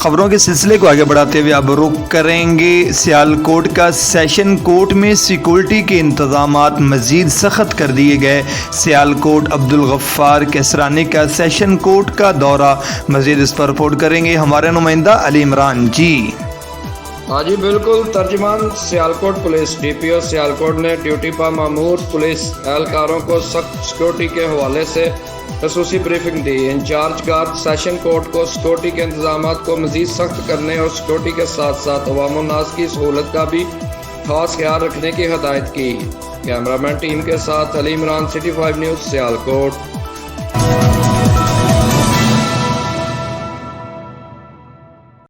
خبروں کے سلسلے کو آگے بڑھاتے ہوئے اب رخ کریں گے سیالکوٹ کا۔ سیشن کورٹ میں سیکورٹی کے انتظامات مزید سخت کر دیے گئے۔ سیالکوٹ عبدالغفار کسرانی کا سیشن کورٹ کا دورہ، مزید اس پر رپورٹ کریں گے ہمارے نمائندہ علی عمران جی۔ ہاں جی بالکل، ترجمان سیالکوٹ پولیس ڈی پی او سیالکوٹ نے ڈیوٹی پر مامور پولیس اہلکاروں کو سخت سیکورٹی کے حوالے سے خصوصی بریفنگ دی۔ انچارج گارڈ سیشن کورٹ کو سیکورٹی کے انتظامات کو مزید سخت کرنے اور سیکورٹی کے ساتھ ساتھ عوام الناس کی سہولت کا بھی خاص خیال رکھنے کی ہدایت کی۔ کیمرہ مین ٹیم کے ساتھ علی عمران، سٹی 5 نیوز، سیالکوٹ۔